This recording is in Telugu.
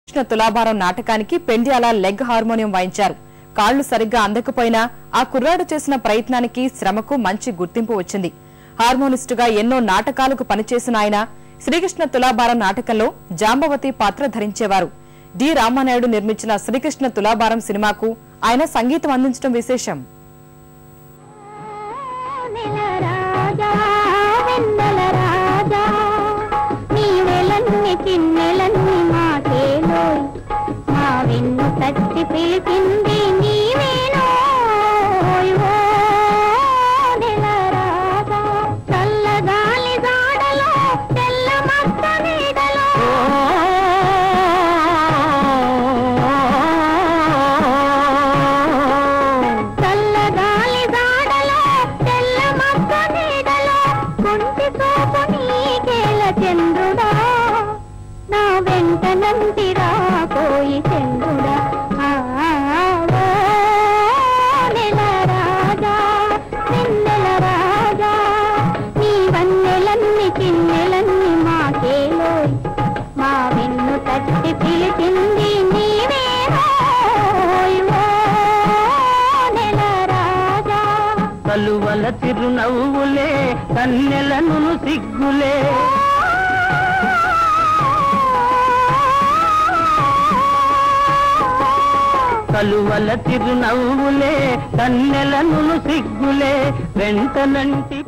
కృష్ణ తులాభారం నాటకానికి పెండ్యాల లెగ్ హార్మోనియం వాయించారు. కాళ్లు సరిగ్గా అందకపోయినా ఆ కుర్రాడు చేసిన ప్రయత్నానికి శ్రమకు మంచి గుర్తింపు వచ్చింది. హార్మోనిస్టుగా ఎన్నో నాటకాలకు పనిచేసిన ఆయన శ్రీకృష్ణ తులాభారం నాటకంలో జాంబవతి పాత్ర ధరించేవారు. డి రామానాయుడు నిర్మించిన శ్రీకృష్ణ తులాభారం సినిమాకు ఆయన సంగీతం అందించడం విశేషం. కలువల తిరునవ్వులే కన్నెలను సిగ్గులే కలువల తిరునవ్వులే కన్నెలను సిగ్గులే వెంటనంటి